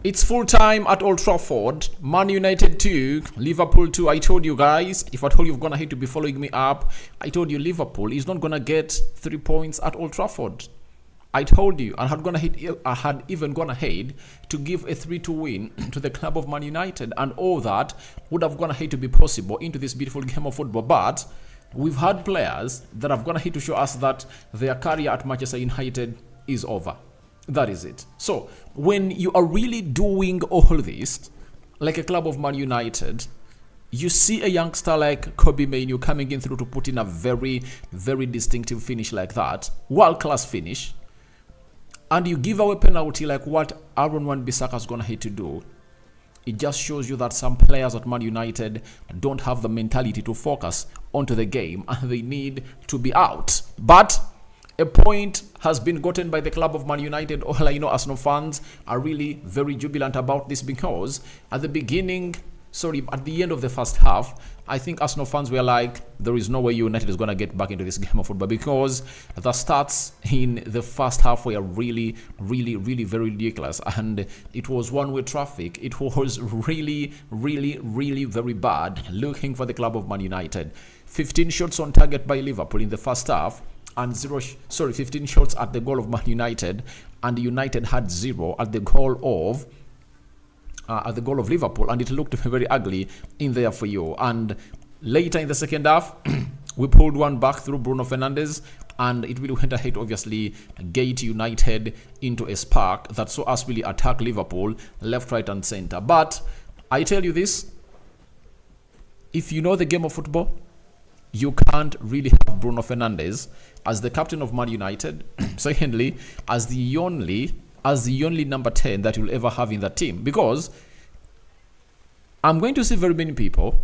It's full time at Old Trafford. Man United 2, Liverpool 2. I told you guys, if at all you're gonna hate to be following me up, I told you Liverpool is not gonna get 3 points at Old Trafford. I told you, I had even gone ahead to give a 3-2 win to the club of Man United, and all that would have gone ahead to be possible into this beautiful game of football. But we've had players that have gone ahead to show us that their career at Manchester United is over. That is it. So when you are really doing all this, like a club of Man United, you see a youngster like Kobe Mainoo coming in through to put in a very, very distinctive finish like that, world-class finish, and you give away penalty like what Aaron Wan-Bissaka is going to hate to do. It just shows you that some players at Man United don't have the mentality to focus onto the game, and they need to be out. But a point has been gotten by the club of Man United. All I know, Arsenal fans are really very jubilant about this, because at the end of the first half, I think Arsenal fans were like, there is no way United is going to get back into this game of football, because the stats in the first half were really, really, really very ridiculous, and it was one-way traffic. It was really, really, really very bad looking for the club of Man United. 15 shots on target by Liverpool in the first half, and 15 shots at the goal of Man United, and United had 0 at the goal of Liverpool, and it looked very ugly in there for you. And later in the second half, we pulled one back through Bruno Fernandes, and it really went ahead, obviously, get United into a spark that saw us really attack Liverpool left, right, and center. But I tell you this, if you know the game of football, you can't really have Bruno Fernandes as the captain of Man United. Secondly, as the only number 10 that you'll ever have in that team, because I'm going to see very many people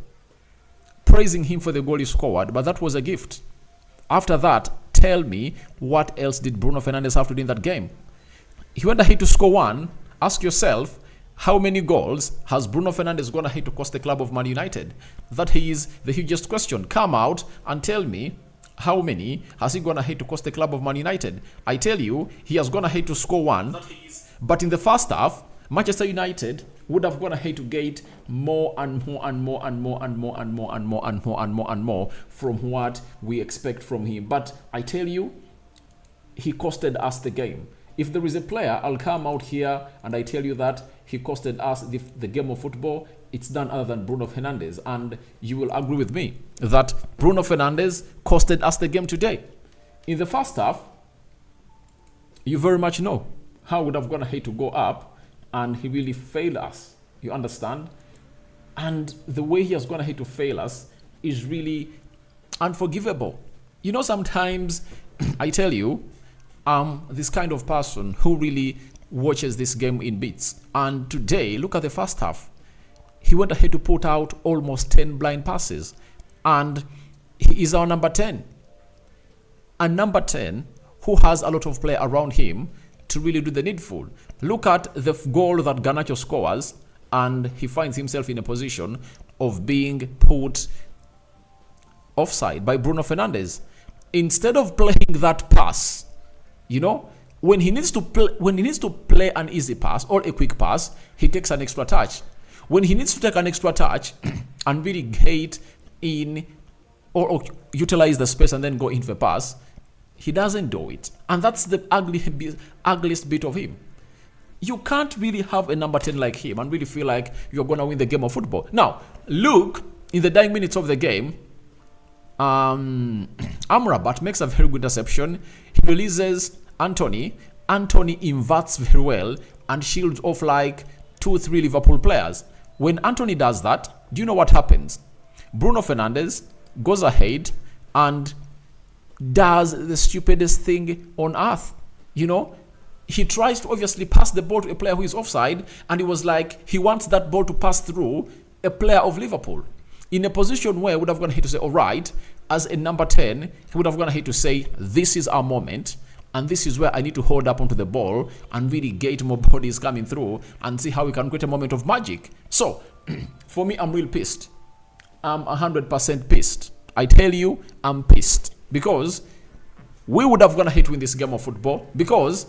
praising him for the goal he scored, but that was a gift. After that, tell me, what else did Bruno Fernandes have to do in that game? He went ahead to score one. Ask yourself, how many goals has Bruno Fernandes gone ahead to cost the club of Man United? That is the hugest question. Come out and tell me, how many has he gone ahead to cost the club of Man United? I tell you, he has gone ahead to score one. But in the first half, Manchester United would have gone ahead to get more and more and more and more and more and more and more and more and more and more from what we expect from him. But I tell you, he costed us the game. If there is a player, I'll come out here and I tell you that he costed us the game of football, it's none other than Bruno Fernandes. And you will agree with me that Bruno Fernandes costed us the game today. In the first half, you very much know how would have gone ahead to go up, and he really failed us. You understand? And the way he has gone ahead to fail us is really unforgivable. You know, sometimes I tell you, this kind of person who really watches this game in bits. And today, look at the first half. He went ahead to put out almost 10 blind passes. And he is our number 10. And number 10, who has a lot of play around him to really do the needful. Look at the goal that Garnacho scores, and he finds himself in a position of being put offside by Bruno Fernandes. Instead of playing that pass, you know, when he needs to play an easy pass or a quick pass, he takes an extra touch. When he needs to take an extra touch and really get in or utilize the space and then go in for a pass, he doesn't do it. And that's the ugliest bit of him. You can't really have a number 10 like him and really feel like you're going to win the game of football. Now, look, in the dying minutes of the game, Amrabat makes a very good interception. He releases Anthony. Anthony inverts very well and shields off like 2-3 Liverpool players. When Anthony does that, do you know what happens? Bruno Fernandes goes ahead and does the stupidest thing on earth. You know, he tries to obviously pass the ball to a player who is offside, and it was like he wants that ball to pass through a player of Liverpool. In a position where he would have gone ahead to say, all right, as a number 10, he would have gone ahead to say, this is our moment, and this is where I need to hold up onto the ball and really get more bodies coming through and see how we can create a moment of magic. So, for me, I'm real pissed. I'm 100% pissed. I tell you, I'm pissed. Because we would have gone ahead to win this game of football, because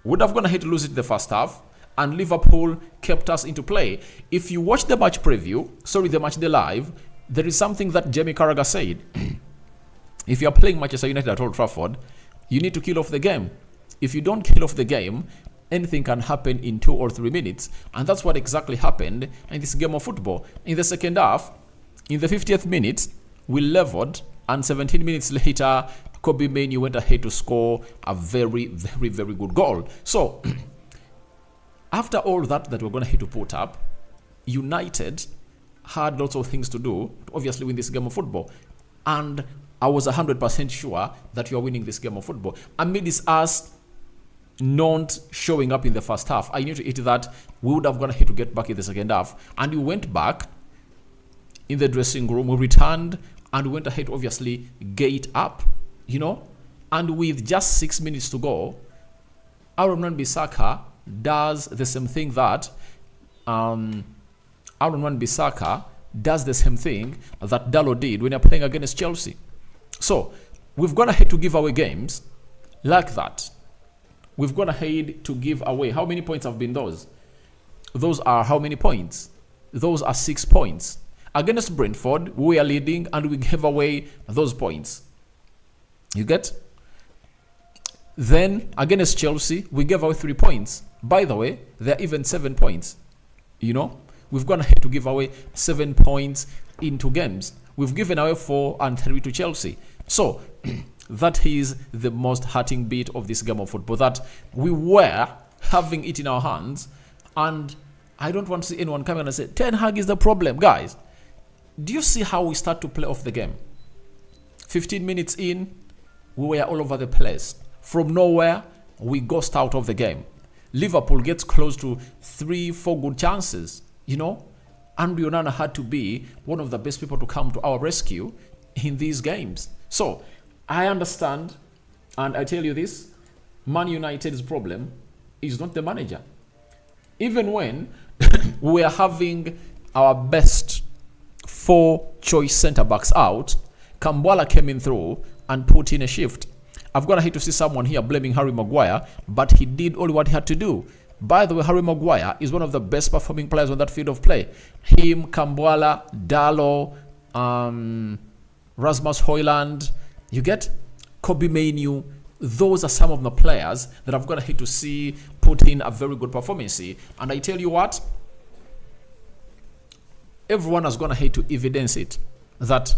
we would have gone ahead to lose it in the first half, and Liverpool kept us into play. If you watch the match preview, the match day live, there is something that Jamie Carragher said. If you are playing Manchester United at Old Trafford, you need to kill off the game. If you don't kill off the game, anything can happen in 2 or 3 minutes. And that's what exactly happened in this game of football. In the second half, in the 50th minute, we leveled, and 17 minutes later, Kobe Mainoo went ahead to score a very, very, very good goal. So, after all that we're going to have to put up, United had lots of things to do to obviously win this game of football. And I was 100% sure that you are winning this game of football. Amidst us not showing up in the first half, I knew to it that we would have gone ahead to get back in the second half. And we went back in the dressing room, we returned, and we went ahead to obviously gate up, And with just 6 minutes to go, Aaron Wan-Bissaka does the same thing that Dalot did when you're playing against Chelsea. So, we've gone ahead to give away games like that. We've gone ahead to give away. How many points have been those? Those are how many points? Those are 6 points. Against Brentford, we are leading and we gave away those points. You get? Then, against Chelsea, we gave away 3 points. By the way, there are even 7 points. We've gone ahead to give away 7 points in 2 games. We've given away 4 and 3 to Chelsea. So, that is the most hurting bit of this game of football, that we were having it in our hands, and I don't want to see anyone coming and say, Ten Hag is the problem. Guys, do you see how we start to play off the game? 15 minutes in, we were all over the place. From nowhere, we ghost out of the game. Liverpool gets close to 3-4 good chances, and Onana had to be one of the best people to come to our rescue in these games. So, I understand, and I tell you this, Man United's problem is not the manager. Even when we are having our best 4 choice centre-backs out, Kambwala came in through and put in a shift. I've got to hate to see someone here blaming Harry Maguire, but he did all what he had to do. By the way, Harry Maguire is one of the best performing players on that field of play. Him, Kambwala, Dalot, Rasmus Højlund, you get? Kobe Mainoo. Those are some of the players that I've got to hate to see put in a very good performance. And I tell you what, everyone has gone ahead to evidence it, that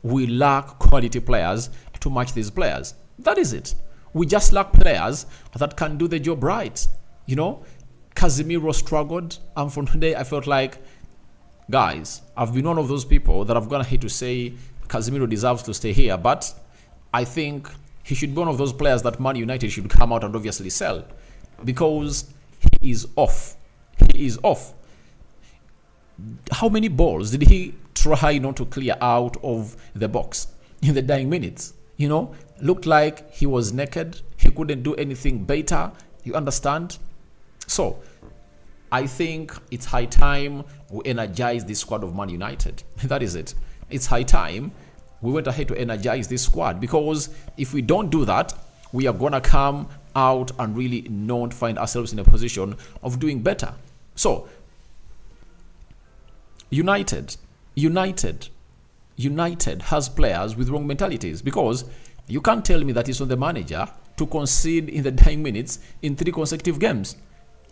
we lack quality players to match these players. That is it. We just lack players that can do the job right. Casemiro struggled, and from today I felt like, guys, I've been one of those people that I've gone ahead to say Casemiro deserves to stay here, but I think he should be one of those players that Man United should come out and obviously sell, because he is off. He is off. How many balls did he try not to clear out of the box in the dying minutes? Looked like he was naked. He couldn't do anything better. You understand? So, I think it's high time we energize this squad of Man United. That is it. It's high time we went ahead to energize this squad, because if we don't do that, we are going to come out and really not find ourselves in a position of doing better. So, United has players with wrong mentalities, because you can't tell me that it's on the manager to concede in the dying minutes in 3 consecutive games.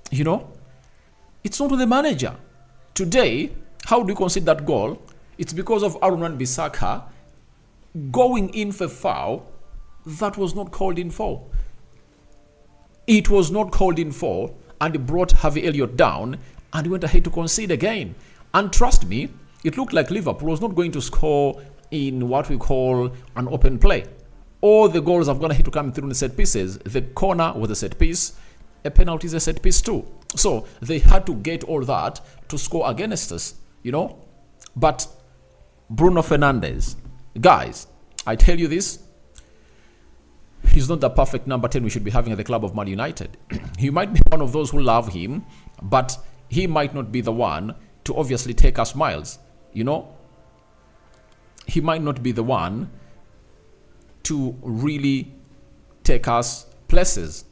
It's not on the manager. Today, how do you concede that goal? It's because of Aaron Wan-Bissaka going in for foul that was not called in for. It was not called in for, and it brought Harvey Elliott down, and he went ahead to concede again. And trust me, it looked like Liverpool was not going to score in what we call an open play. All the goals have gone ahead to come through in the set pieces. The corner was a set piece. A penalty is a set piece too. So they had to get all that to score against us, But Bruno Fernandes, guys, I tell you this, he's not the perfect number 10 we should be having at the club of Man United. He might be one of those who love him, but he might not be the one to obviously take us miles, He might not be the one to really take us places,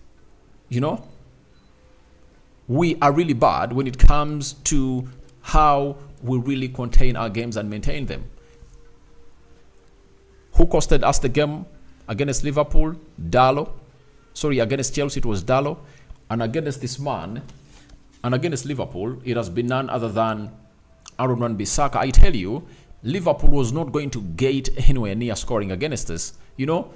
we are really bad when it comes to how we really contain our games and maintain them. Who costed us the game against Liverpool? Dalot. Sorry, against Chelsea it was Dalot. And against this man, and against Liverpool, it has been none other than Aaron Wan-Bissaka. I tell you, Liverpool was not going to gate anywhere near scoring against us. You know,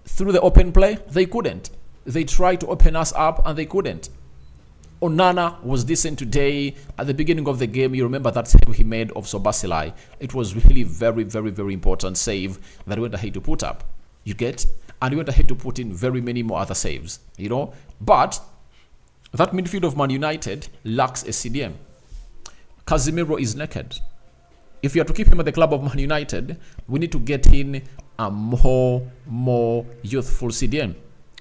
through the open play, they couldn't. They tried to open us up and they couldn't. Onana was decent today. At the beginning of the game, you remember that save he made of Sobasilai. It was really very, very, very important save that he went ahead to put up. You get? And he went ahead to put in very many more other saves, you know. But that midfield of Man United lacks a CDM. Casemiro is naked. If you are to keep him at the club of Man United, we need to get in a more youthful CDM.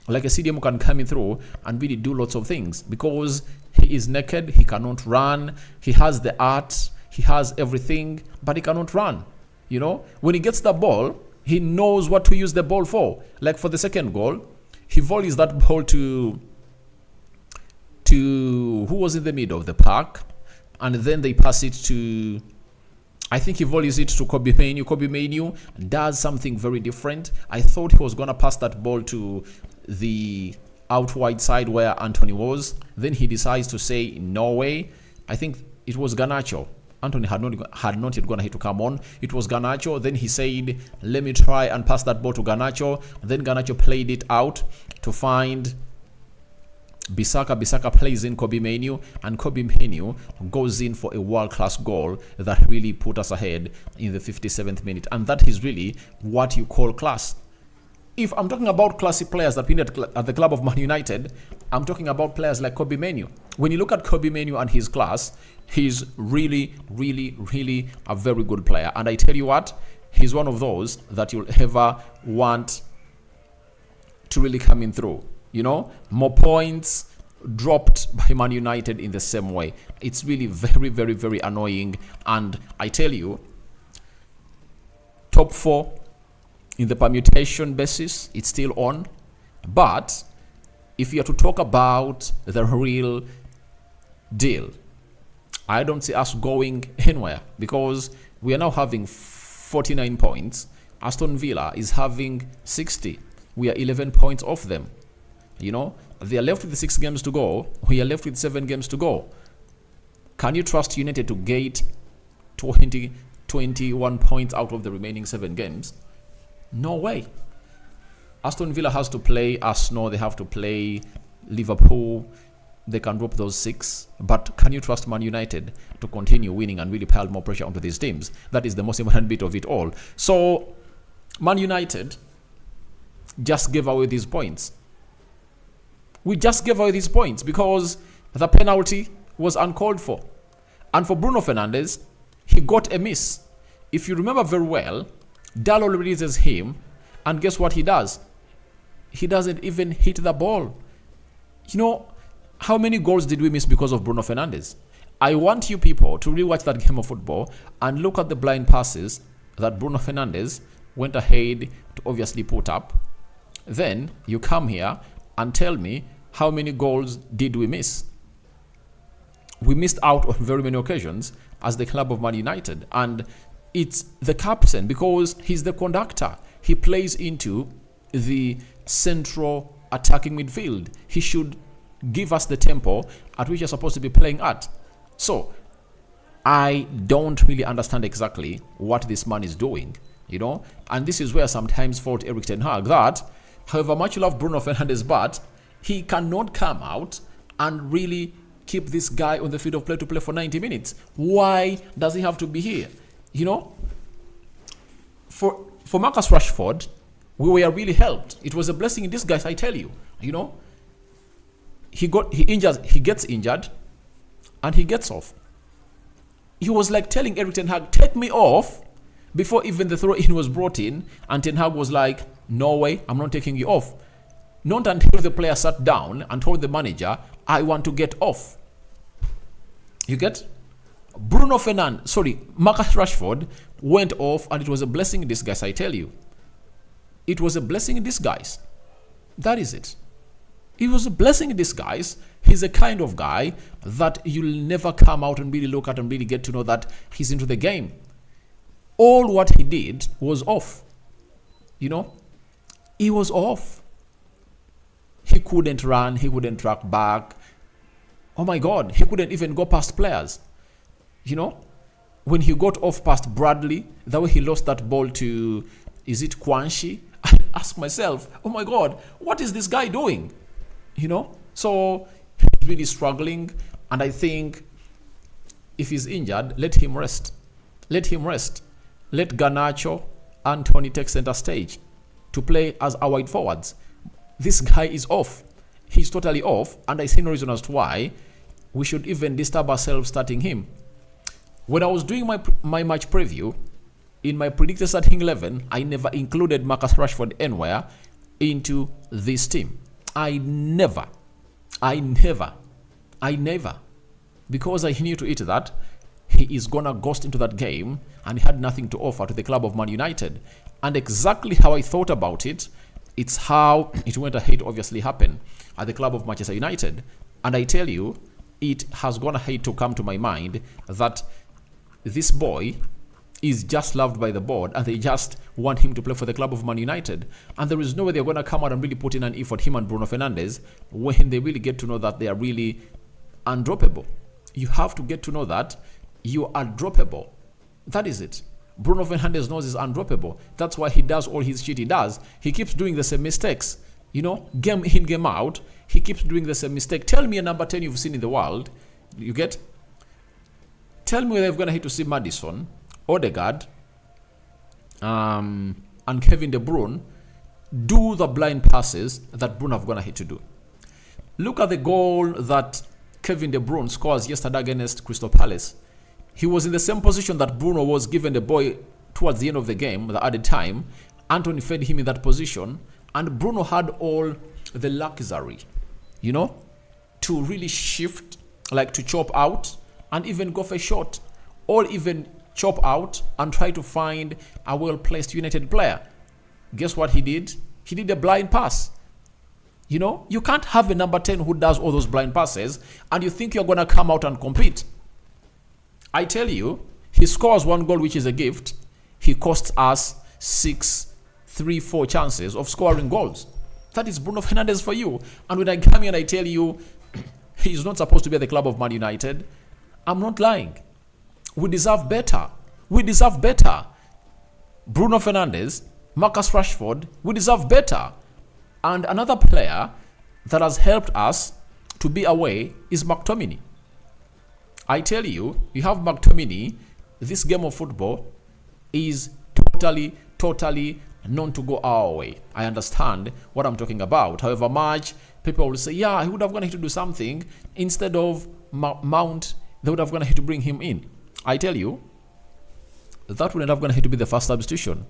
Like a CDM who can come in through and really do lots of things, because he is naked, he cannot run, he has the art, he has everything, but he cannot run. You know, when he gets the ball, he knows what to use the ball for. Like for the second goal, he volleys that ball to who was in the middle of the park, and then they pass it to, I think he volleys it to Kobe Mainoo. Kobe Mainoo does something very different. I thought he was going to pass that ball to the out wide side where Anthony was. Then he decides to say no way. I think it was Garnacho. Anthony had not yet gone ahead to come on. It was Garnacho. Then he said, let me try and pass that ball to Garnacho. Then Garnacho played it out to find Bissaka. Bissaka plays in Kobe Mainoo, and Kobe Mainoo goes in for a world-class goal that really put us ahead in the 57th minute. And that is really what you call class. If I'm talking about classy players that we need at the club of Man United, I'm talking about players like Kobe Mainoo. When you look at Kobe Mainoo and his class, he's really, really, really a very good player. And I tell you what, he's one of those that you'll ever want to really come in through. You know, more points dropped by Man United in the same way. It's really very, very, very annoying. And I tell you, top 4 in the permutation basis, it's still on. But if you are to talk about the real deal, I don't see us going anywhere, because we are now having 49 points. Aston Villa is having 60. We are 11 points off them. You know, they are left with 6 games to go. We are left with 7 games to go. Can you trust United to gate 21 points out of the remaining 7 games? No way. Aston Villa has to play Arsenal. They have to play Liverpool. They can drop those 6. But can you trust Man United to continue winning and really pile more pressure onto these teams? That is the most important bit of it all. So, Man United just gave away these points. We just gave away these points because the penalty was uncalled for. And for Bruno Fernandes, he got a miss. If you remember very well, Dalot releases him, and guess what he does? He doesn't even hit the ball. You know, how many goals did we miss because of Bruno Fernandes? I want you people to rewatch that game of football and look at the blind passes that Bruno Fernandes went ahead to obviously put up. Then you come here and tell me, how many goals did we miss? We missed out on very many occasions as the club of Man United. And it's the captain, because he's the conductor. He plays into the central attacking midfield. He should give us the tempo at which you're supposed to be playing at. So, I don't really understand exactly what this man is doing, you know. And this is where I sometimes fault Erik ten Hag, that however much you love Bruno Fernandes, but he cannot come out and really keep this guy on the field of play to play for 90 minutes. Why does he have to be here? You know, for Marcus Rashford, we were really helped. It was a blessing in disguise, I tell you. You know, he gets injured, and he gets off. He was like telling Erik ten Hag, take me off, before even the throw-in was brought in, and ten Hag was like, no way, I'm not taking you off. Not until the player sat down and told the manager, I want to get off. You get? Marcus Rashford went off, and it was a blessing in disguise, I tell you. It was a blessing in disguise. That is it. It was a blessing in disguise He's a kind of guy that you'll never come out and really look at and really get to know that he's into the game. All what he did was off. You know, he was off. He couldn't run. He couldn't track back. Oh my God, he couldn't even go past players. You know, when he got off past Bradley, the way he lost that ball to, is it Kwanshi? I ask myself, oh my God, what is this guy doing? You know, so he's really struggling. And I think if he's injured, let him rest. Let him rest. Let Garnacho, Anthony take center stage to play as our wide forwards. This guy is off. He's totally off. And I see no reason as to why we should even disturb ourselves starting him. When I was doing my match preview, in my predicted starting 11, I never included Marcus Rashford anywhere into this team. I never. Because I knew to it that he is going to ghost into that game and he had nothing to offer to the club of Man United. And exactly how I thought about it, it's how it went ahead obviously happen at the club of Manchester United. And I tell you, it has gone ahead to come to my mind that this boy is just loved by the board and they just want him to play for the club of Man United. And there is no way they're going to come out and really put in an effort, him and Bruno Fernandes, when they really get to know that they are really undroppable. You have to get to know that you are droppable. That is it. Bruno Fernandes knows he's undroppable. That's why he does all his shit he does. He keeps doing the same mistakes. You know, game in, game out, he keeps doing the same mistake. Tell me a number 10 you've seen in the world. You get? Tell me whether you're going to hit to see Maddison, Odegaard, and Kevin De Bruyne do the blind passes that Bruno have going to hit to do. Look at the goal that Kevin De Bruyne scores yesterday against Crystal Palace. He was in the same position that Bruno was given the ball towards the end of the game, the added time. Anthony fed him in that position, and Bruno had all the luxury, you know, to really shift, like to chop out and even go for a shot, or even chop out and try to find a well-placed United player. Guess what he did? He did a blind pass. You know, you can't have a number 10 who does all those blind passes and you think you're going to come out and compete. I tell you, he scores one goal, which is a gift. He costs us 4 chances of scoring goals. That is Bruno Fernandes for you. And when I come here and I tell you he's not supposed to be at the club of Man United, I'm not lying. We deserve better. We deserve better. Bruno Fernandes, Marcus Rashford, we deserve better. And another player that has helped us to be away is McTominay. I tell you, you have McTominay, this game of football is totally known to go our way. I understand what I'm talking about. However much people will say, yeah, he would have gone to do something instead of Mount, they would have gone to bring him in. I tell you, that wouldn't have gone to be the first substitution.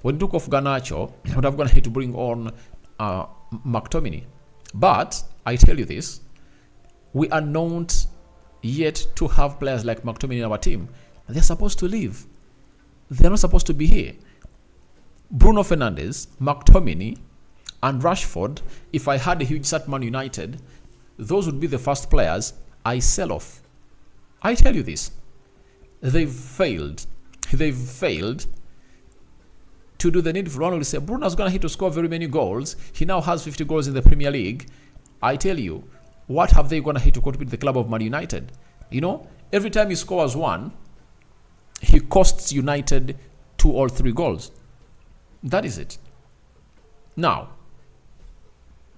When he took off Garnacho, he would have gone to bring on McTominay. But I tell you this, we are not yet to have players like McTominay in our team. They're supposed to leave. They're not supposed to be here. Bruno Fernandes, McTominay, and Rashford, if I had a huge set Man United, those would be the first players I sell off. I tell you this. They've failed. They've failed to do the needful. One will say, Bruno's going to hit to score very many goals. He now has 50 goals in the Premier League. I tell you, what have they going to hit to contribute to the club of Man United? You know, every time he scores one, he costs United 2 or 3 goals. That is it. Now,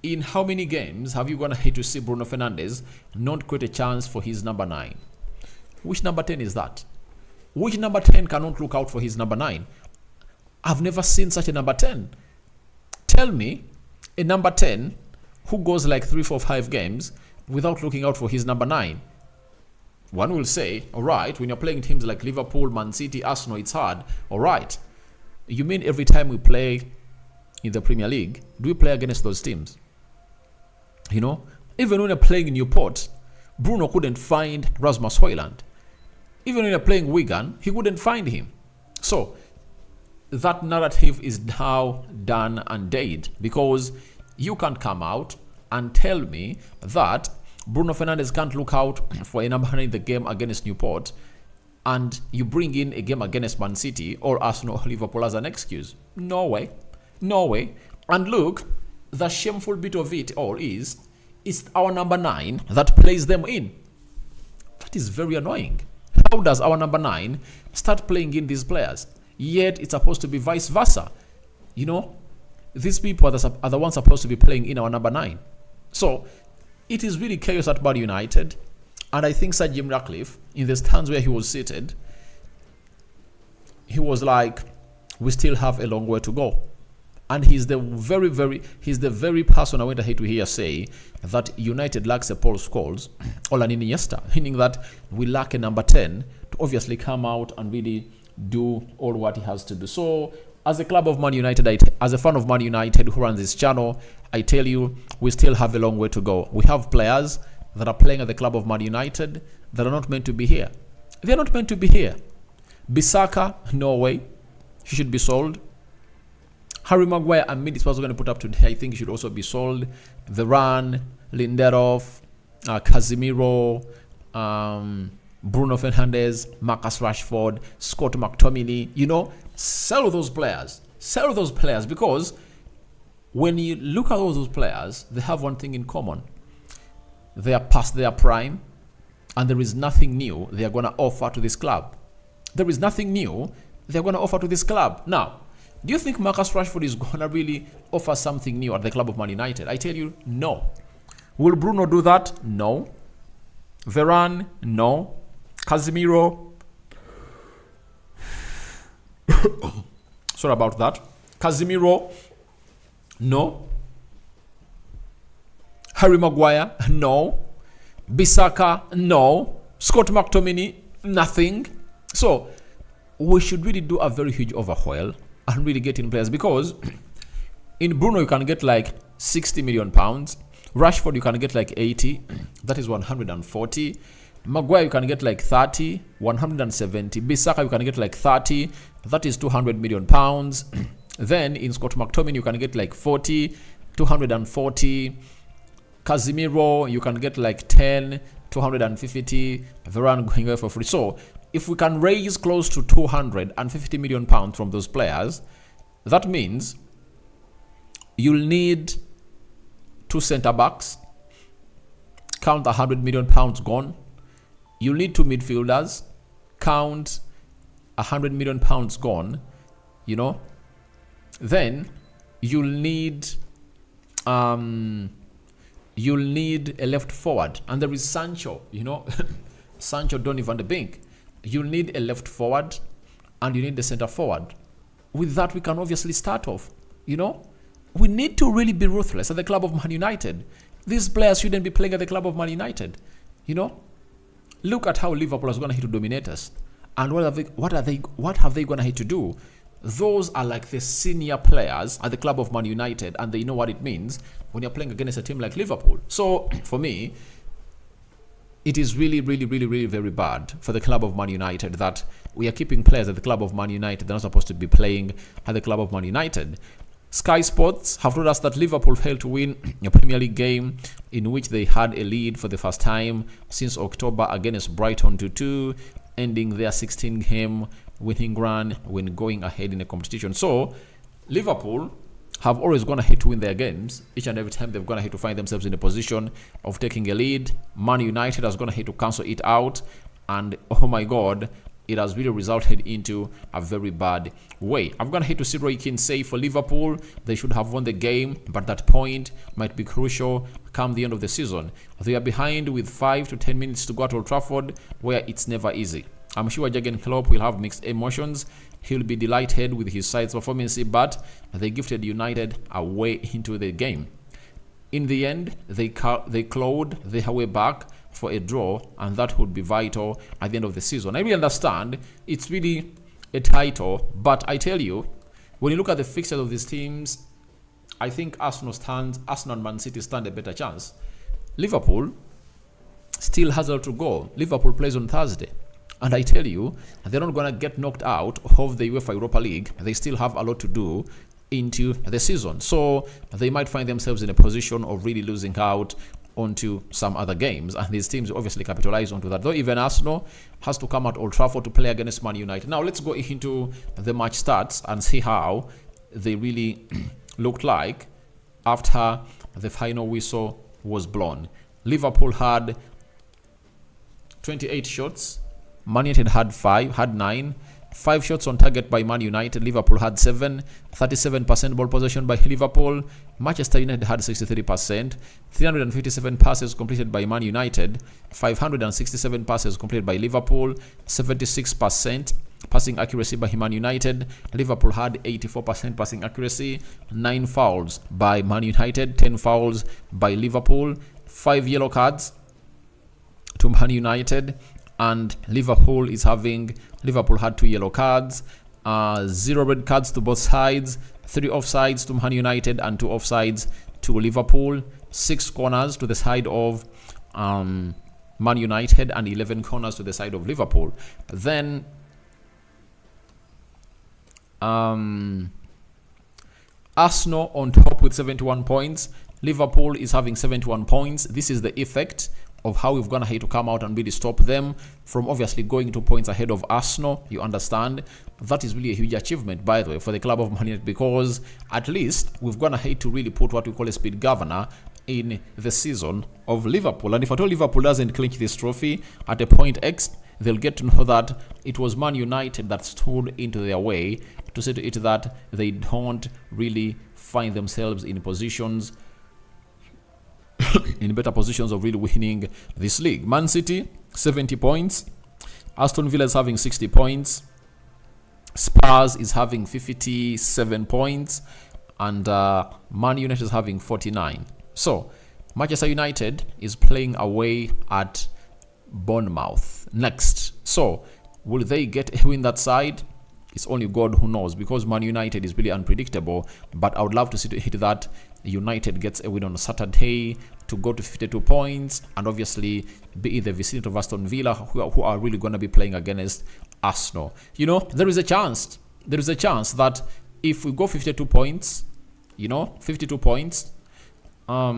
in how many games have you going to hit to see Bruno Fernandes not create a chance for his number 9? Which number 10 is that? Which number 10 cannot look out for his number 9? I've never seen such a number 10. Tell me a number 10 who goes like 3, 4, 5 games without looking out for his number 9. One will say, all right, when you're playing teams like Liverpool, Man City, Arsenal, it's hard. All right. You mean every time we play in the Premier League, do we play against those teams? You know, even when you're playing in Newport, Bruno couldn't find Rasmus Højlund. Even when you're playing Wigan, he couldn't find him. So, that narrative is now done and dead, because you can't come out and tell me that Bruno Fernandes can't look out for a number 9 in the game against Newport, and you bring in a game against Man City or Arsenal or Liverpool as an excuse. No way. No way. And look, the shameful bit of it all is, it's our number 9 that plays them in. That is very annoying. How does our number 9 start playing in these players? Yet it's supposed to be vice versa. You know, these people are the ones supposed to be playing in our number 9. So it is really chaos at Man United. And I think Sir Jim Ratcliffe, in the stands where he was seated, he was like, we still have a long way to go. And he's the very person I went ahead to hear say that United lacks a Paul Scholes or an Iniesta, meaning that we lack a number 10 to obviously come out and really do all what he has to do. So as a club of Man United, as a fan of Man United who runs this channel, I tell you, we still have a long way to go. We have players that are playing at the club of Man United that are not meant to be here. They're not meant to be here. Bissaka, no way. He should be sold. Harry Maguire, I mean, this was going to put up today. I think he should also be sold. Varane, Lindelof, Casemiro, Bruno Fernandes, Marcus Rashford, Scott McTominay. You know, sell those players. Sell those players, because when you look at all those players, they have one thing in common. They are past their prime, and there is nothing new they are going to offer to this club. There is nothing new they're going to offer to this club. Now, do you think Marcus Rashford is going to really offer something new at the club of Man United? I tell you, no. Will Bruno do that? No. Varane? No. Casemiro? Sorry about that. Casemiro? No. Harry Maguire? No. Bissaka? No. Scott McTominay? Nothing. So, we should really do a very huge overhaul and really get in players, because in Bruno you can get like 60 million pounds. Rashford you can get like 80. That is 140. Maguire you can get like 30, 170. Bissaka you can get like 30. That is 200 million pounds. Then in Scott McTominay you can get like 40, 240. Casemiro you can get like 10, 250. Varane going away for free. So if we can raise close to 250 million pounds from those players, that means you'll need 2 centre backs. Count 100 million pounds gone. You'll need 2 midfielders. Count 100 million pounds gone. You know. Then you'll need a left forward, and there is Sancho. You know, Sancho, Donny van de Beek. You need a left forward and you need the center forward. With that, we can obviously start off. You know, we need to really be ruthless at the club of Man United. These players shouldn't be playing at the club of Man United. You know, look at how Liverpool is going to hit to dominate us, and what have they going to hit to do? Those are like the senior players at the club of Man United, and they know what it means when you're playing against a team like Liverpool. So for me, it is really very bad for the club of Man United that we are keeping players at the club of Man United. They're not supposed to be playing at the club of Man United. Sky Sports have told us that Liverpool failed to win a Premier League game in which they had a lead for the first time since October against Brighton 2-2, ending their 16-game winning run when going ahead in a competition. So Liverpool have always gone ahead to win their games. Each and every time they've gone ahead to find themselves in a position of taking a lead. Man United has gone ahead to cancel it out, and oh my god, it has really resulted into a very bad way. I've gone ahead to see Roy Keane say for Liverpool, they should have won the game, but that point might be crucial come the end of the season. They are behind with 5 to 10 minutes to go at Old Trafford, where it's never easy. I'm sure Jurgen Klopp will have mixed emotions. He'll be delighted with his side's performance, but they gifted United a way into the game. In the end, they clawed their way back for a draw, and that would be vital at the end of the season. I really understand it's really a title, but I tell you, when you look at the fixtures of these teams, I think Arsenal and Man City stand a better chance. Liverpool still has a lot to go. Liverpool plays on Thursday. And I tell you, they're not going to get knocked out of the UEFA Europa League. They still have a lot to do into the season. So they might find themselves in a position of really losing out onto some other games, and these teams obviously capitalize onto that. Though even Arsenal has to come at Old Trafford to play against Man United. Now let's go into the match stats and see how they really looked like after the final whistle was blown. Liverpool had 28 shots, Man United had 9. 5 shots on target by Man United. Liverpool had 7. 37% ball possession by Liverpool. Manchester United had 63%. 357 passes completed by Man United. 567 passes completed by Liverpool. 76% passing accuracy by Man United. Liverpool had 84% passing accuracy. 9 fouls by Man United. 10 fouls by Liverpool. 5 yellow cards to Man United. And Liverpool had 2 yellow cards, 0 red cards to both sides, 3 offsides to Man United and 2 offsides to Liverpool, 6 corners to the side of Man United and 11 corners to the side of Liverpool. Then Arsenal on top with 71 points. Liverpool is having 71 points. This is the effect of how we've gone ahead to come out and really stop them from obviously going 2 points ahead of Arsenal. You understand? That is really a huge achievement, by the way, for the club of Man United, because at least we've gone ahead to really put what we call a speed governor in the season of Liverpool. And if at all Liverpool doesn't clinch this trophy at a point X, they'll get to know that it was Man United that stood into their way to say to it that they don't really find themselves in positions in better positions of really winning this league. Man City 70 points, Aston Villa is having 60 points, Spurs is having 57 points, and Man United is having 49. So Manchester United is playing away at Bournemouth next. So will they get a win that side? It's only God who knows, because Man United is really unpredictable. But I would love to see to hit that United gets a win on Saturday to go to 52 points and obviously be in the vicinity of Aston Villa, who are really going to be playing against Arsenal. You know, there is a chance that if we go 52 points, if we go 52 points, let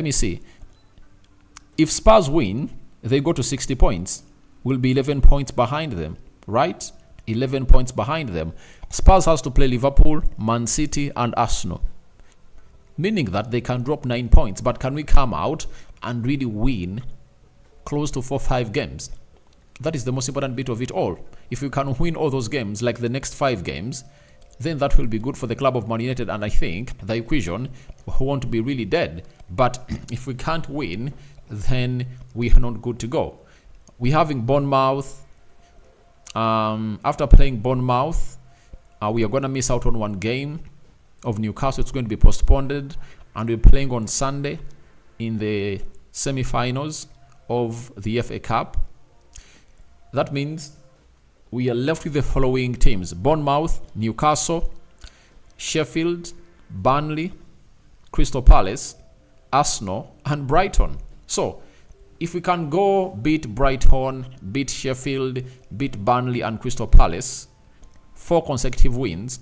me see. If Spurs win, they go to 60 points. We'll be 11 points behind them, right? 11 points behind them. Spurs has to play Liverpool, Man City, and Arsenal, meaning that they can drop 9 points. But can we come out and really win close to 4-5 games? That is the most important bit of it all. If we can win all those games, like the next 5 games, then that will be good for the club of Man United, and I think the equation won't be really dead. But if we can't win, then we are not good to go. We're having Bournemouth. After playing Bournemouth, we are going to miss out on 1 game of Newcastle. It's going to be postponed, and we're playing on Sunday in the semi-finals of the FA Cup. That means we are left with the following teams: Bournemouth, Newcastle, Sheffield, Burnley, Crystal Palace, Arsenal, and Brighton. So if we can go beat Brighton, beat Sheffield, beat Burnley and Crystal Palace, 4 consecutive wins,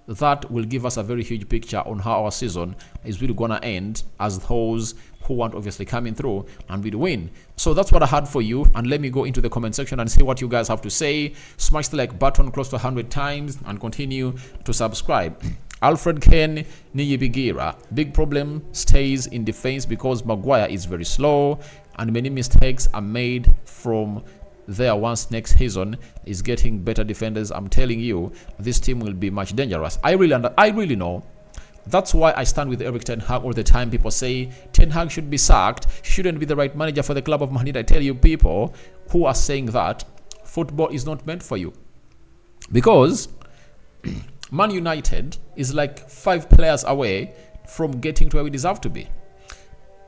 that will give us a very huge picture on how our season is really going to end, as those who want obviously coming through and will win. So that's what I had for you, and let me go into the comment section and see what you guys have to say. Smash the like button close to 100 times and continue to subscribe. Alfred Ken Niyibigira: big problem stays in defense because Maguire is very slow and many mistakes are made from there. Once next season is getting better defenders, I'm telling you, this team will be much dangerous. I really know. That's why I stand with Eric Ten Hag all the time. People say Ten Hag should be sacked, shouldn't be the right manager for the club of Man United. I tell you, people who are saying that, football is not meant for you, because Man United is like 5 players away from getting to where we deserve to be.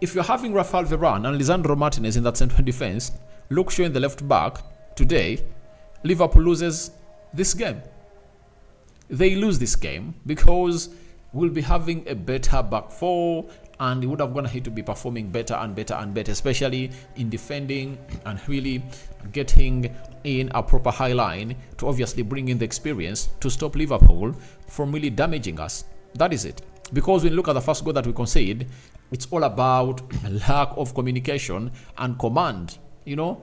If you're having Rafael Varane and Lisandro Martinez in that central defense, Luke Shaw in the left back, today, Liverpool loses this game. They lose this game because we'll be having a better back 4 and he would have gone ahead to be performing better and better and better, especially in defending and really getting in a proper high line to obviously bring in the experience to stop Liverpool from really damaging us. That is it. Because when you look at the first goal that we concede, it's all about lack of communication and command. You know,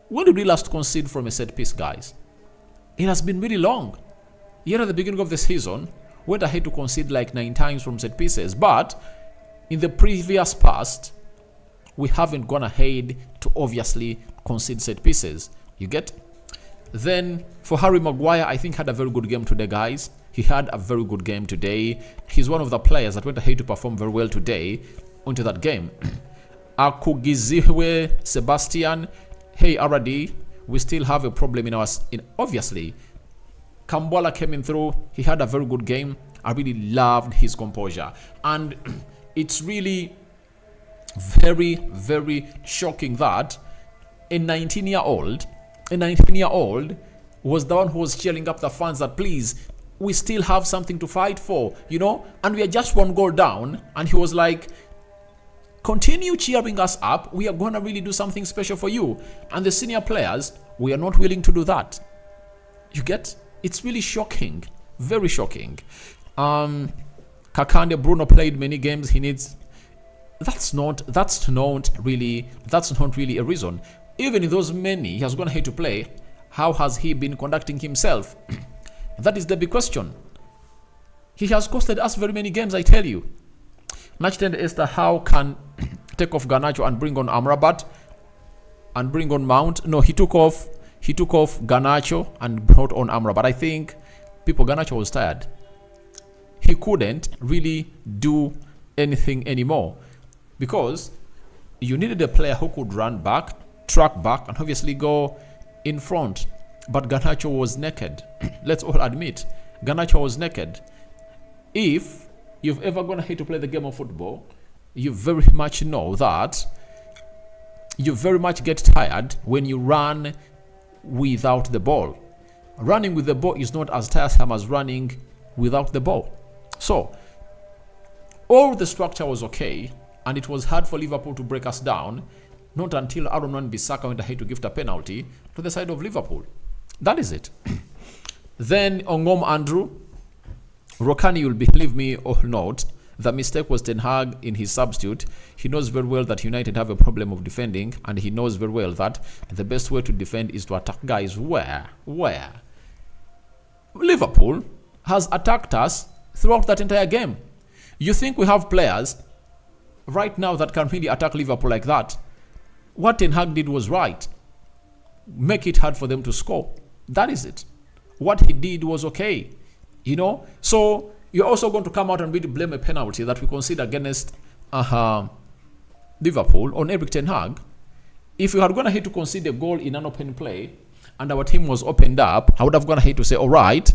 when did we last concede from a set piece, guys? It has been really long. Yet at the beginning of the season, we went ahead to concede like 9 times from set pieces. But in the previous past, we haven't gone ahead to obviously concede set pieces. You get? Then for Harry Maguire, I think had a very good game today, guys. He had a very good game today. He's one of the players that went ahead to perform very well today into that game. Akugiziwe Sebastian, hey RD, we still have a problem in obviously. Kambwala came in through. He had a very good game. I really loved his composure. And it's really very, very shocking that a 19-year-old was the one who was cheering up the fans that please, we still have something to fight for, you know, and we are just 1 goal down, and he was like, continue cheering us up, we are going to really do something special for you. And the senior players, we are not willing to do that. You get? It's really shocking, very shocking. Kakande Bruno played many games. He needs, that's not really a reason. Even in those many he has gone ahead to play, how has he been conducting himself? That is the big question. He has costed us very many games, I tell you. Nachitend Esther, how can take off Garnacho and bring on Amrabat and bring on Mount? No, he took off Garnacho and brought on Amrabat. I think Garnacho was tired. He couldn't really do anything anymore because you needed a player who could run back, track back, and obviously go in front. But Garnacho was naked. Let's all admit, Garnacho was naked. If you've ever gone ahead to play the game of football, you very much know that you very much get tired when you run without the ball. Running with the ball is not as tiresome as running without the ball. So, all the structure was okay, and it was hard for Liverpool to break us down, not until Aaron Wan-Bissaka went ahead to gift a penalty to the side of Liverpool. That is it. Then Ongom Andrew, Rokani, you'll believe me or not, the mistake was Ten Hag in his substitute. He knows very well that United have a problem of defending, and he knows very well that the best way to defend is to attack guys where Liverpool has attacked us throughout that entire game. You think we have players right now that can really attack Liverpool like that? What Ten Hag did was right. Make it hard for them to score. That is it. What he did was okay. You know? So you're also going to come out and really blame a penalty that we consider against Liverpool on Eric Ten Hag. If we had gone ahead to concede a goal in an open play and our team was opened up, I would have gone ahead to say, all right,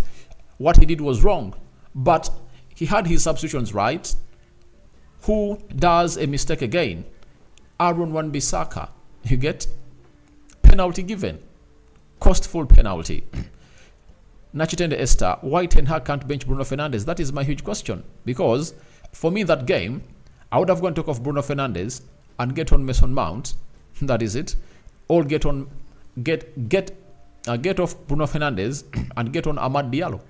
what he did was wrong. But he had his substitutions right. Who does a mistake again? Aaron Wan-Bissaka. You get? Penalty given. Costful penalty. Nachitende Esther, why Ten Hag can't bench Bruno Fernandes? That is my huge question. Because for me in that game, I would have gone to take off Bruno Fernandes and get on Mason Mount. That is it. Or get off Bruno Fernandes and get on Amad Diallo.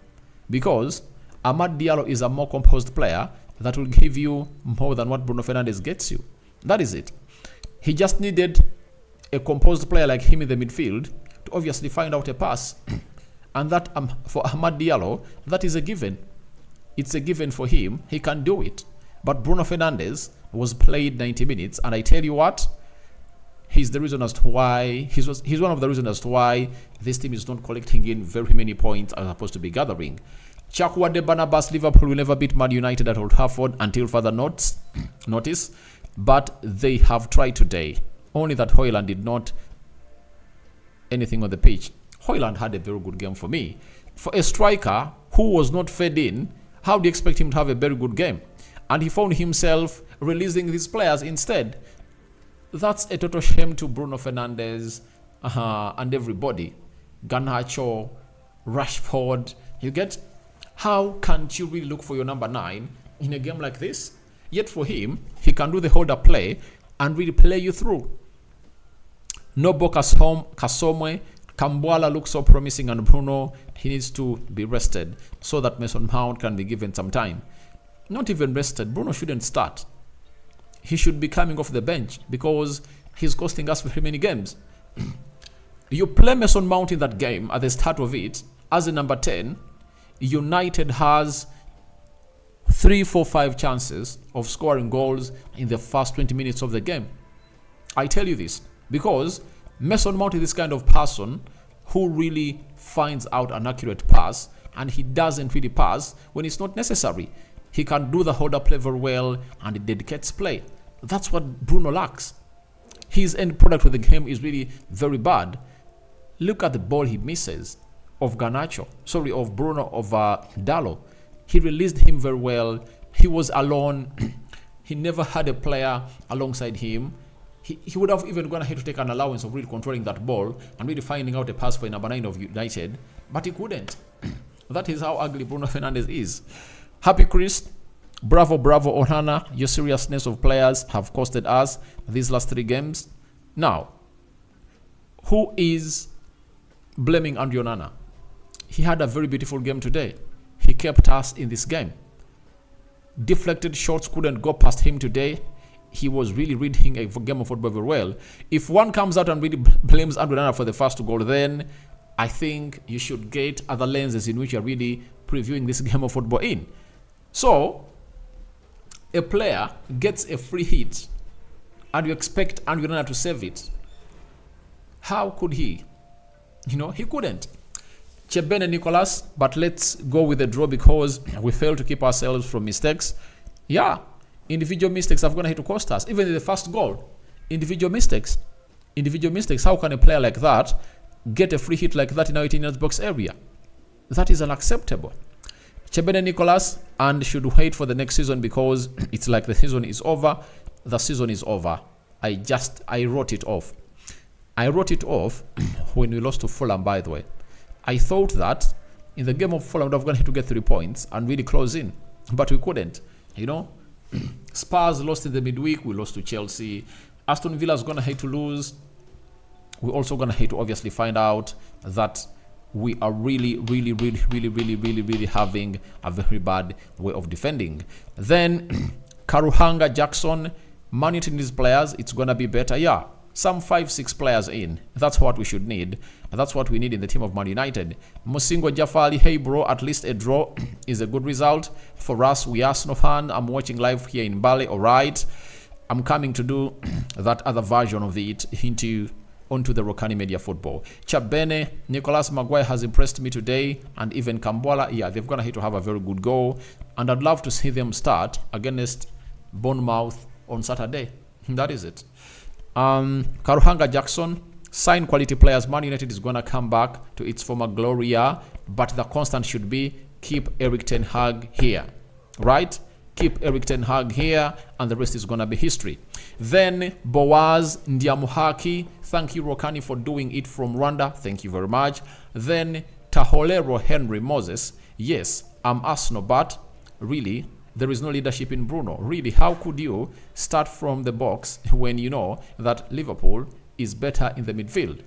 Because Amad Diallo is a more composed player that will give you more than what Bruno Fernandes gets you. That is it. He just needed a composed player like him in the midfield to obviously find out a pass. And that for Amad Diallo, that is a given. It's a given for him. He can do it. But Bruno Fernandes was played 90 minutes, and I tell you what, he's the reason as to why he's one of the reasons as to why this team is not collecting in very many points as opposed to be gathering. Chakwade Barnabas, Liverpool will never beat Man United at Old Trafford until further notice, but they have tried today. Only that Højlund did not anything on the pitch. Højlund had a very good game for me. For a striker who was not fed in, how do you expect him to have a very good game? And he found himself releasing his players instead. That's a total shame to Bruno Fernandes and everybody. Garnacho, Rashford. You get? How can't you really look for your number 9 in a game like this? Yet for him, he can do the holder play and really play you through. Nobo Kasomwe, Kambwala looks so promising, and Bruno, he needs to be rested so that Mason Mount can be given some time. Not even rested. Bruno shouldn't start. He should be coming off the bench because he's costing us very many games. You play Mason Mount in that game at the start of it as a number 10. United has 3, 4, 5 chances of scoring goals in the first 20 minutes of the game. I tell you this because Mason Mount is this kind of person who really finds out an accurate pass, and he doesn't really pass when it's not necessary. He can do the holder play very well, and he dedicates play. That's what Bruno lacks. His end product of the game is really very bad. Look at the ball he misses of Bruno, of Dallo. He released him very well. He was alone. He never had a player alongside him. He would have even gone ahead to take an allowance of really controlling that ball and really finding out a pass for a number 9 of United, but he couldn't. That is how ugly Bruno Fernandes is. Happy Chris. Bravo, Onana. Your seriousness of players have costed us these last 3 games. Now, who is blaming Andrew Onana? He had a very beautiful game today. He kept us in this game. Deflected shots couldn't go past him today. He was really reading a game of football very well. If one comes out and really blames Andrew Onana for the first goal, then I think you should get other lenses in which you're really previewing this game of football in. So, a player gets a free hit and you expect Andrew Onana to save it. How could he? He couldn't. Chebene Nicholas, but let's go with a draw because we failed to keep ourselves from mistakes. Yeah, individual mistakes have gone ahead to cost us. Even in the first goal, individual mistakes. How can a player like that get a free hit like that in our 18 yards box area? That is unacceptable. Chebene Nicholas, and should wait for the next season because it's like the season is over. The season is over. I wrote it off. I wrote it off when we lost to Fulham, by the way. I thought that in the game of Fulham, we would have gone to get 3 points and really close in. But we couldn't. Spurs lost in the midweek. We lost to Chelsea. Aston Villa's going to hate to lose. We're also going to hate to obviously find out that we are really having a very bad way of defending. Then Karuhanga, Jackson, Man United needs players. It's going to be better. Yeah. Some 5-6 players in. That's what we should need. That's what we need in the team of Man United. Musingo Jafali, hey bro, at least a draw is a good result. For us, we are Arsenal fan. I'm watching live here in Bali. Alright. I'm coming to do that other version of it onto the Rokani Media Football. Chabene, Nicolas Maguire has impressed me today, and even Kambwala, yeah, they've gonna hit to have a very good goal. And I'd love to see them start against Bournemouth on Saturday. That is it. Karuhanga Jackson, sign quality players. Man United is going to come back to its former glory, but the constant should be keep Eric Ten Hag here, right? Keep Eric Ten Hag here, and the rest is going to be history. Then Boaz Ndiamuhaki, thank you Rokani for doing it from Rwanda, thank you very much. Then Taholero Henry Moses, yes, I'm Arsenal, but really there is no leadership in Bruno. Really, how could you start from the box when you know that Liverpool is better in the midfield?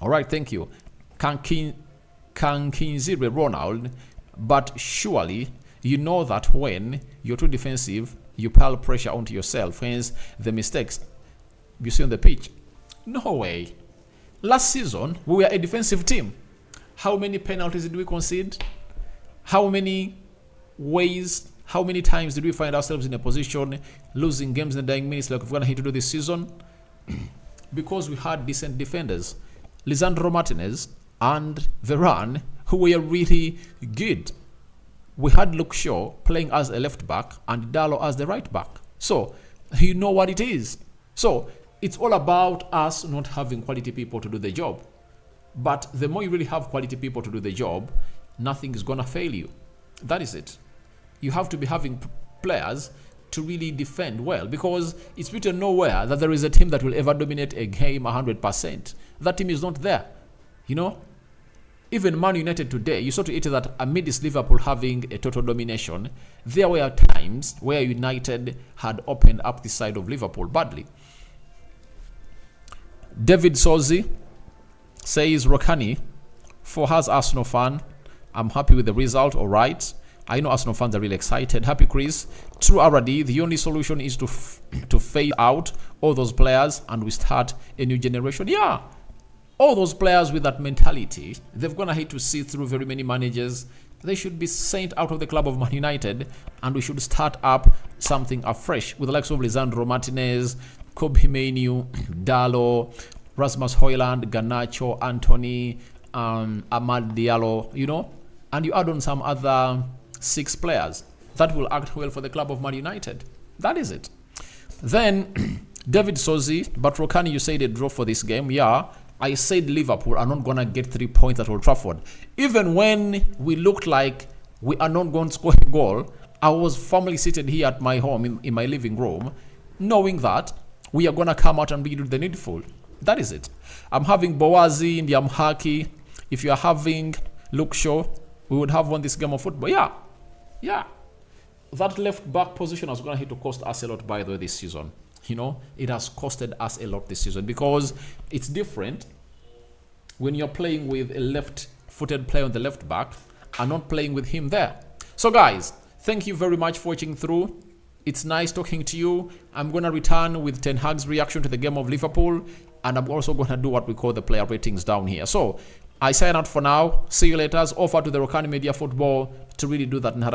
All right, thank you. Kankinzire Ronald, but surely you know that when you're too defensive, you pile pressure onto yourself, hence the mistakes you see on the pitch. No way. Last season, we were a defensive team. How many penalties did we concede? How many times did we find ourselves in a position losing games in the dying minutes like we're going to do this season? Because we had decent defenders. Lisandro Martinez and Varane, who were really good. We had Luke Shaw playing as a left back and Dallo as the right back. So, you know what it is. So, it's all about us not having quality people to do the job. But the more you really have quality people to do the job, nothing is going to fail you. That is it. You have to be having players to really defend well, because it's written nowhere that there is a team that will ever dominate a game 100%. That team is not there. Even Man United today, you saw to it that amidst Liverpool having a total domination, there were times where United had opened up the side of Liverpool badly. David Sozi says, Rokani, for us Arsenal fan, I'm happy with the result, all right. I know Arsenal fans are really excited. Happy Chris. True RD, the only solution is to phase out all those players and we start a new generation. Yeah. All those players with that mentality, they've gonna hate to see through very many managers. They should be sent out of the club of Man United and we should start up something afresh with the likes of Lisandro Martinez, Kobe Mainoo, Dalo, Rasmus Højlund, Garnacho, Anthony, Amad Diallo, you know, and you add on some other 6 players that will act well for the club of Man United. That is it. Then David Sozi, but Rokani, you said a draw for this game. Yeah, I said Liverpool are not gonna get 3 points at Old Trafford. Even when we looked like we are not going to score a goal, I was firmly seated here at my home in my living room, knowing that we are gonna come out and do the needful. That is it. I'm having Boazi, Ndiam Haki. If you are having Luke Shaw, we would have won this game of football. Yeah. That left back position is going to hit to cost us a lot, by the way, this season. You know, it has costed us a lot this season because it's different when you're playing with a left-footed player on the left back and not playing with him there. So, guys, thank you very much for watching through. It's nice talking to you. I'm going to return with Ten Hag's reaction to the game of Liverpool, and I'm also going to do what we call the player ratings down here. So, I sign out for now. See you later. Offer to the Rokani Media Football to really do that.